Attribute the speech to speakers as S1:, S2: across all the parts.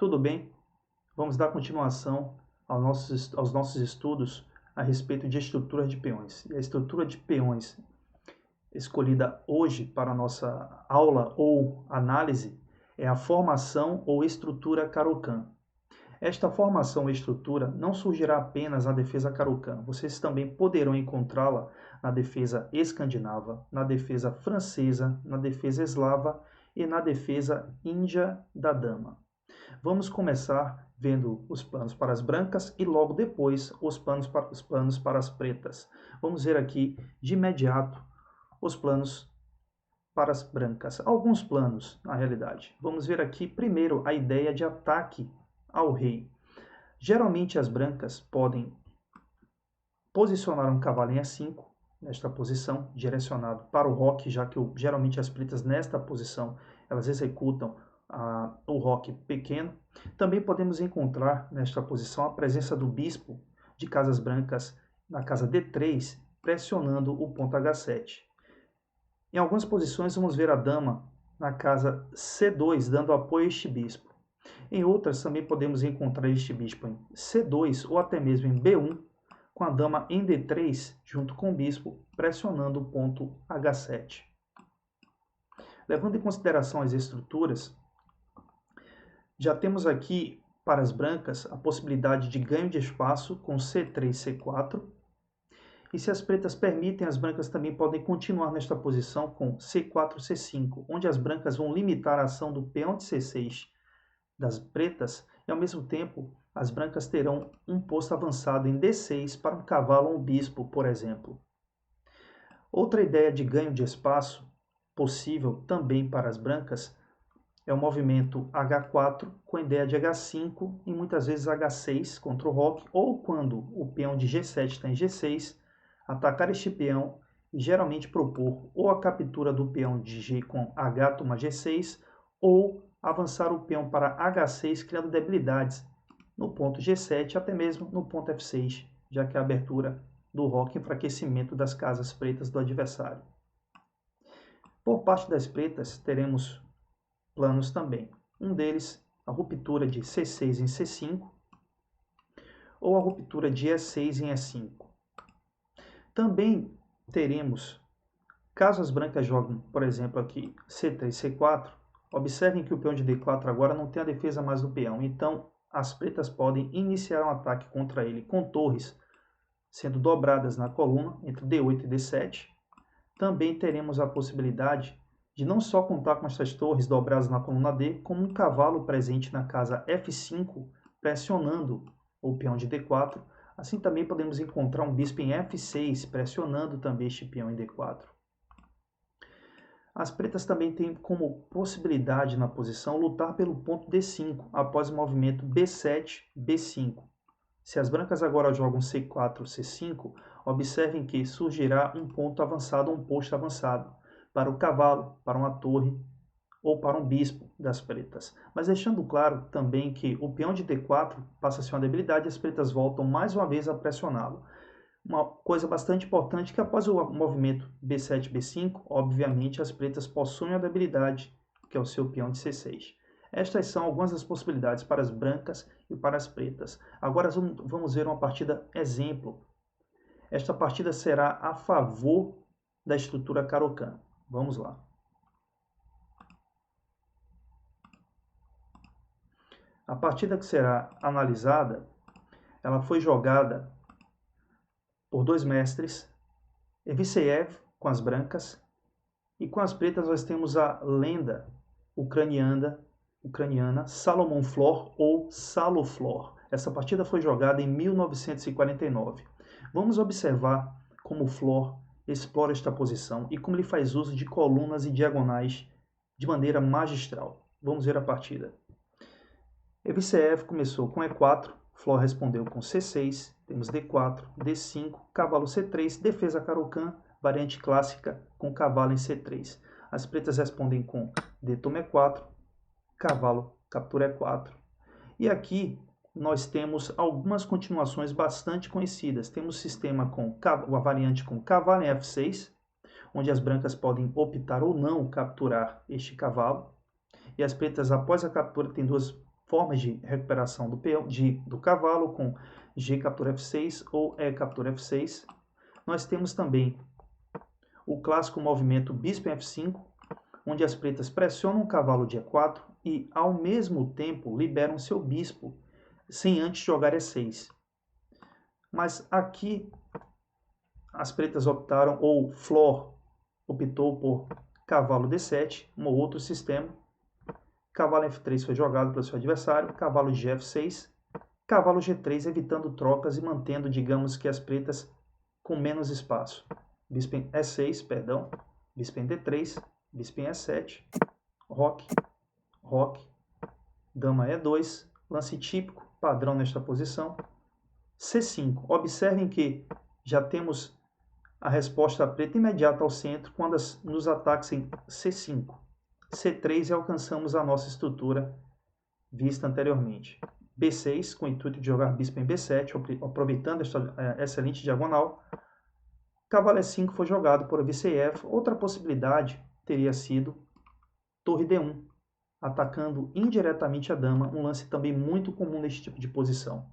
S1: tudo bem? Vamos dar continuação aos nossos estudos a respeito de estrutura de peões. E a estrutura de peões escolhida hoje para a nossa aula ou análise é a formação ou estrutura Caro-Kann. Esta formação ou estrutura não surgirá apenas na defesa Caro-Kann, vocês também poderão encontrá-la na defesa escandinava, na defesa francesa, na defesa eslava e na defesa índia da dama. Vamos começar vendo os planos para as brancas e logo depois os planos para as pretas. Vamos ver aqui de imediato os planos para as brancas. Alguns planos, na realidade. Vamos ver aqui primeiro a ideia de ataque ao rei. Geralmente as brancas podem posicionar um cavalo em E5, nesta posição, direcionado para o roque, já que geralmente as pretas nesta posição elas executam o roque pequeno. Também podemos encontrar nesta posição a presença do bispo de casas brancas na casa D3, pressionando o ponto H7. Em algumas posições vamos ver a dama na casa C2, dando apoio a este bispo. Em outras também podemos encontrar este bispo em C2 ou até mesmo em B1, com a dama em D3 junto com o bispo, pressionando o ponto H7. Levando em consideração as estruturas, já temos aqui para as brancas a possibilidade de ganho de espaço com C3, C4. E se as pretas permitem, as brancas também podem continuar nesta posição com C4, C5, onde as brancas vão limitar a ação do peão de C6 das pretas e ao mesmo tempo as brancas terão um posto avançado em D6 para um cavalo ou um bispo, por exemplo. Outra ideia de ganho de espaço possível também para as brancas é o movimento H4 com a ideia de H5 e muitas vezes H6 contra o roque, ou quando o peão de G7 está em G6, atacar este peão e geralmente propor ou a captura do peão de G com H toma G6 ou avançar o peão para H6 criando debilidades no ponto G7 até mesmo no ponto F6, já que a abertura do roque e enfraquecimento das casas pretas do adversário. Por parte das pretas teremos planos também. Um deles, a ruptura de C6 em C5 ou a ruptura de E6 em E5. Também teremos, caso as brancas joguem, por exemplo, aqui C3, C4, observem que o peão de D4 agora não tem a defesa mais do peão, então as pretas podem iniciar um ataque contra ele com torres sendo dobradas na coluna entre D8 e D7. Também teremos a possibilidade de não só contar com essas torres dobradas na coluna D, como um cavalo presente na casa F5, pressionando o peão de D4. Assim também podemos encontrar um bispo em F6, pressionando também este peão em D4. As pretas também têm como possibilidade na posição lutar pelo ponto D5, após o movimento B7, B5. Se as brancas agora jogam C4, C5, observem que surgirá um ponto avançado ou um posto avançado para o cavalo, para uma torre ou para um bispo das pretas. Mas deixando claro também que o peão de D4 passa a ser uma debilidade e as pretas voltam mais uma vez a pressioná-lo. Uma coisa bastante importante é que após o movimento B7, B5, obviamente as pretas possuem a debilidade, que é o seu peão de C6. Estas são algumas das possibilidades para as brancas e para as pretas. Agora vamos ver uma partida exemplo. Esta partida será a favor da estrutura Caro-Kann. Vamos lá. A partida que será analisada, ela foi jogada por dois mestres, Evseev com as brancas, e com as pretas nós temos a lenda ucraniana Salomon Flor ou Salo Flor. Essa partida foi jogada em 1949. Vamos observar como Flor explora esta posição e como ele faz uso de colunas e diagonais de maneira magistral. Vamos ver a partida. Evseev começou com E4, Flor respondeu com C6, temos D4, D5, cavalo C3, defesa Caro-Kann, variante clássica com cavalo em C3. As pretas respondem com D toma E4, cavalo captura E4. E aqui nós temos algumas continuações bastante conhecidas. Temos sistema com a variante com cavalo em F6, onde as brancas podem optar ou não capturar este cavalo. E as pretas, após a captura, têm duas formas de recuperação do cavalo, com G captura F6 ou E captura F6. Nós temos também o clássico movimento bispo em F5, onde as pretas pressionam o cavalo de E4 e, ao mesmo tempo, liberam seu bispo, sem antes jogar E6. Mas aqui as pretas optaram, ou Flor optou por cavalo D7, um outro sistema. Cavalo F3 foi jogado pelo seu adversário, cavalo de F6, cavalo G3, evitando trocas e mantendo, digamos que, as pretas com menos espaço. Bispo em E6, perdão, bispo em D3, bispo em E7, roque, roque, dama E2, lance típico, padrão nesta posição. C5, observem que já temos a resposta preta imediata ao centro quando nos ataques em C5. C3 e alcançamos a nossa estrutura vista anteriormente. B6, com o intuito de jogar bispo em B7, aproveitando esta excelente diagonal. Cavalo E5 foi jogado por Aviciev. Outra possibilidade teria sido torre D1, atacando indiretamente a dama, um lance também muito comum neste tipo de posição.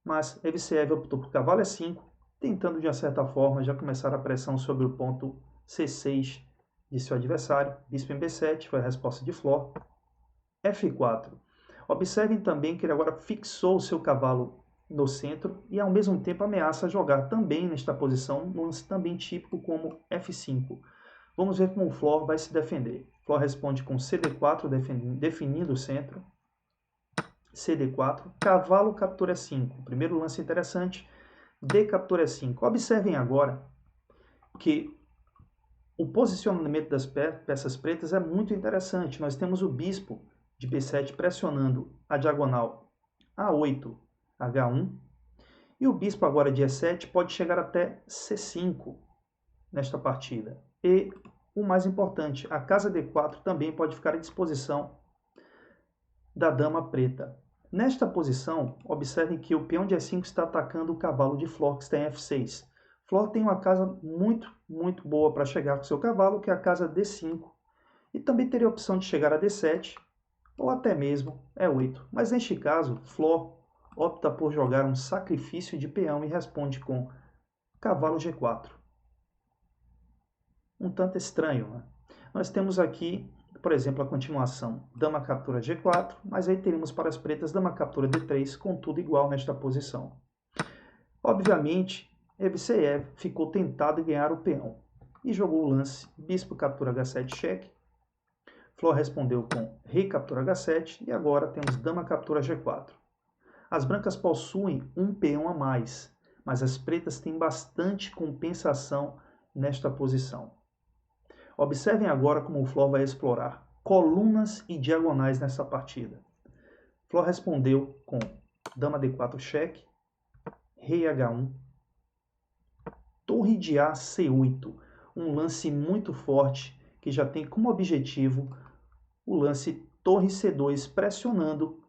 S1: Mas Aviciev optou por cavalo E5, tentando de uma certa forma já começar a pressão sobre o ponto C6 de seu adversário. Bispo em B7 foi a resposta de Flor. F4. Observem também que ele agora fixou o seu cavalo no centro e ao mesmo tempo ameaça jogar também nesta posição, um lance também típico como F5. Vamos ver como o Flor vai se defender. Flor responde com CD4, definindo o centro. CD4, cavalo captura E5. Primeiro lance interessante, D captura E5. Observem agora que o posicionamento das peças pretas é muito interessante. Nós temos o bispo de B7 pressionando a diagonal A8, H1. E o bispo agora de E7 pode chegar até C5 nesta partida. E o mais importante, a casa D4 também pode ficar à disposição da dama preta. Nesta posição, observem que o peão de E5 está atacando o cavalo de Flor, que está em F6. Flor tem uma casa muito boa para chegar com seu cavalo, que é a casa D5. E também teria a opção de chegar a D7 ou até mesmo E8. Mas neste caso, Flor opta por jogar um sacrifício de peão e responde com cavalo G4. Um tanto estranho, né? Nós temos aqui, por exemplo, a continuação dama captura G4, mas aí teríamos para as pretas dama captura D3, com tudo igual nesta posição. Obviamente, Evseev ficou tentado em ganhar o peão e jogou o lance bispo captura H7 cheque. Flor respondeu com rei captura H7 e agora temos dama captura G4. As brancas possuem um peão a mais, mas as pretas têm bastante compensação nesta posição. Observem agora como o Flor vai explorar colunas e diagonais nessa partida. Flor respondeu com dama D4 cheque, rei H1, torre de A C8, um lance muito forte que já tem como objetivo o lance torre C2 pressionando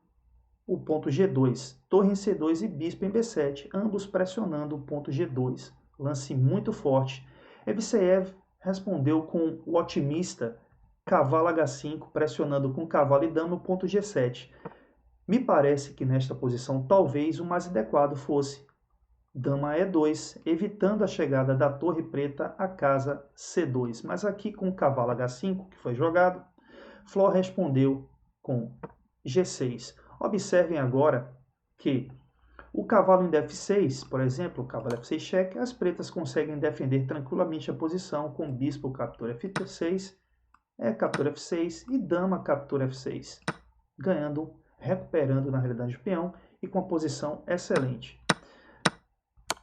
S1: o ponto G2, torre em C2 e bispo em B7, ambos pressionando o ponto G2, lance muito forte. Evseev respondeu com o otimista cavalo H5, pressionando com cavalo e dama o ponto G7. Me parece que nesta posição talvez o mais adequado fosse dama E2, evitando a chegada da torre preta à casa C2. Mas aqui com o cavalo H5 que foi jogado, Flor respondeu com G6. Observem agora que o cavalo em F6, por exemplo, o cavalo F6 cheque, as pretas conseguem defender tranquilamente a posição com bispo captura F6, captura F6 e dama captura F6, ganhando, recuperando na realidade o peão e com a posição excelente.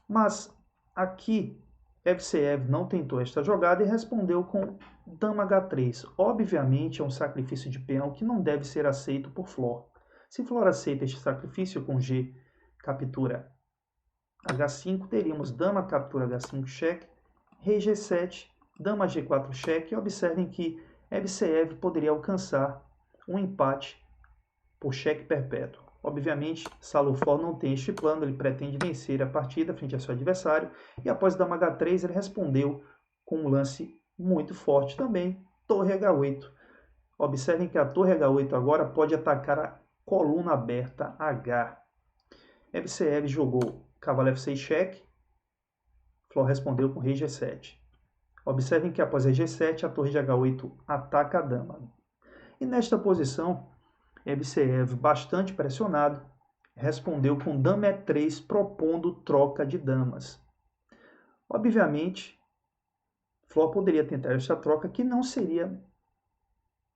S1: Mas aqui Evseev não tentou esta jogada e respondeu com dama H3. Obviamente é um sacrifício de peão que não deve ser aceito por Flor. Se Flor aceita este sacrifício com G captura H5, teríamos dama captura H5 cheque, rei G7, dama G4 cheque. Observem que Evseev poderia alcançar um empate por cheque perpétuo. Obviamente, Salufor não tem este plano, ele pretende vencer a partida frente ao seu adversário, e após dama H3 ele respondeu com um lance muito forte também, torre H8. Observem que a torre H8 agora pode atacar coluna aberta H. Evseev jogou cavalo F6 cheque, Flor respondeu com rei G7. Observem que após a G7, a torre de H8 ataca a dama. E nesta posição, Evseev, bastante pressionado, respondeu com dama E3, propondo troca de damas. Obviamente, Flor poderia tentar esta troca que não seria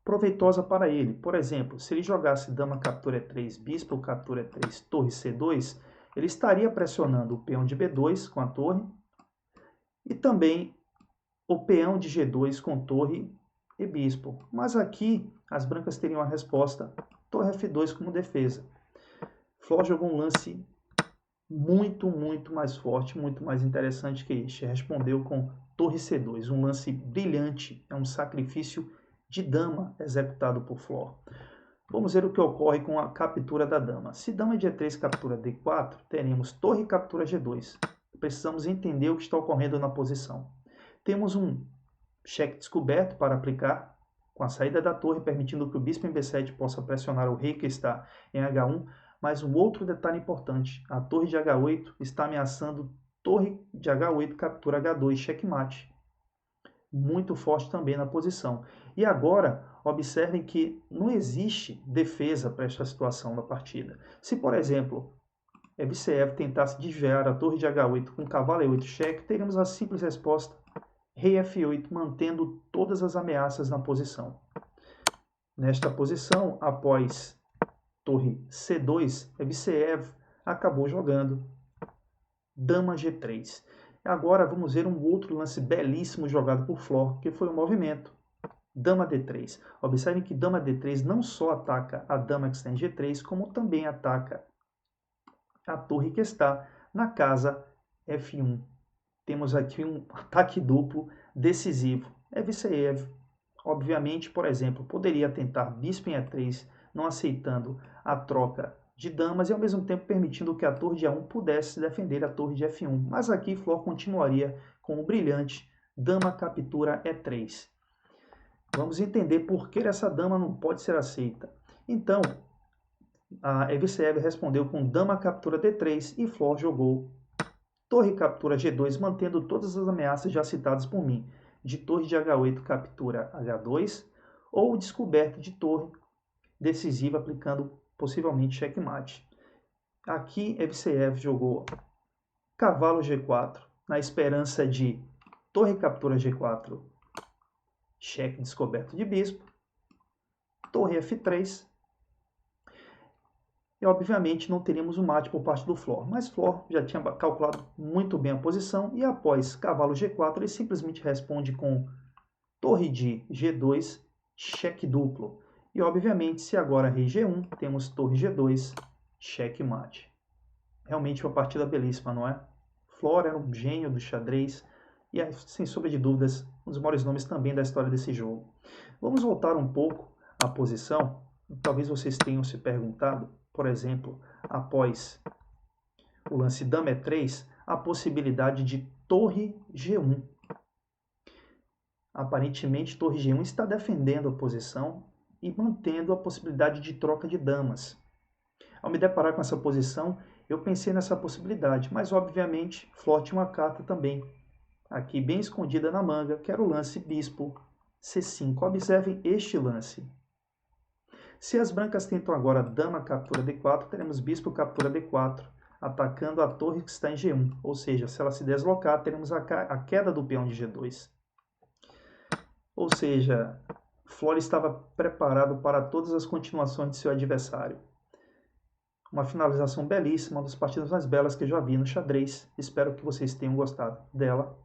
S1: proveitosa para ele. Por exemplo, se ele jogasse dama captura E3, bispo captura E3, torre C2, ele estaria pressionando o peão de B2 com a torre e também o peão de G2 com torre e bispo. Mas aqui as brancas teriam a resposta torre F2 como defesa. Flor jogou um lance muito mais forte, muito mais interessante que este. Respondeu com torre C2, um lance brilhante, é um sacrifício de dama executado por Flor. Vamos ver o que ocorre com a captura da dama. Se dama de E3 captura D4, teremos torre captura G2. Precisamos entender o que está ocorrendo na posição. Temos um cheque descoberto para aplicar com a saída da torre, permitindo que o bispo em B7 possa pressionar o rei que está em H1, mas um outro detalhe importante, a torre de H8 está ameaçando torre de H8 captura H2, checkmate. Muito forte também na posição. E agora, observem que não existe defesa para esta situação da partida. Se, por exemplo, Evseev tentasse desviar a torre de H8 com cavalo E8 cheque, teríamos a simples resposta rei F8, mantendo todas as ameaças na posição. Nesta posição, após torre C2, Evseev acabou jogando dama G3. Agora vamos ver um outro lance belíssimo jogado por Flor, que foi o movimento dama D3. Observem que dama D3 não só ataca a dama que está em G3, como também ataca a torre que está na casa F1. Temos aqui um ataque duplo decisivo. Evseev, obviamente, por exemplo, poderia tentar bispo em E3, não aceitando a troca de damas e ao mesmo tempo permitindo que a torre de A1 pudesse defender a torre de F1. Mas aqui Flor continuaria com o brilhante dama captura E3. Vamos entender por que essa dama não pode ser aceita. Então, a Evseev respondeu com dama captura D3 e Flor jogou torre captura G2, mantendo todas as ameaças já citadas por mim, de torre de H8 captura H2, ou descoberta de torre decisiva, aplicando possivelmente checkmate. Aqui, Evseev jogou cavalo G4, na esperança de torre captura G4, cheque descoberto de bispo, torre F3, e obviamente não teríamos um mate por parte do Flor, mas Flor já tinha calculado muito bem a posição e após cavalo G4 ele simplesmente responde com torre de G2, cheque duplo. E obviamente se agora rei G1, temos torre G2, cheque mate. Realmente uma partida belíssima, não é? Flor era um gênio do xadrez e é, sem sombra de dúvidas, um dos maiores nomes também da história desse jogo. Vamos voltar um pouco à posição. Talvez vocês tenham se perguntado, por exemplo, após o lance dama E3, a possibilidade de torre G1. Aparentemente, torre G1 está defendendo a posição e mantendo a possibilidade de troca de damas. Ao me deparar com essa posição, eu pensei nessa possibilidade, mas obviamente Flor tinha uma carta também, aqui bem escondida na manga, que era o lance bispo C5. Observem este lance. Se as brancas tentam agora dama captura D4, teremos bispo captura D4, atacando a torre que está em G1. Ou seja, se ela se deslocar, teremos a queda do peão de G2. Ou seja, Flor estava preparado para todas as continuações de seu adversário. Uma finalização belíssima, uma das partidas mais belas que eu já vi no xadrez. Espero que vocês tenham gostado dela.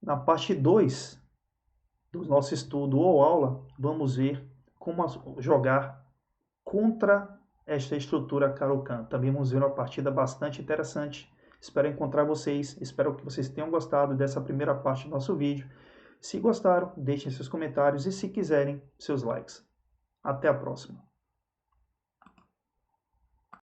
S1: Na parte 2 do nosso estudo ou aula, vamos ver como jogar contra esta estrutura Caro-Kann. Também vamos ver uma partida bastante interessante. Espero encontrar vocês, espero que vocês tenham gostado dessa primeira parte do nosso vídeo. Se gostaram, deixem seus comentários e se quiserem, seus likes. Até a próxima.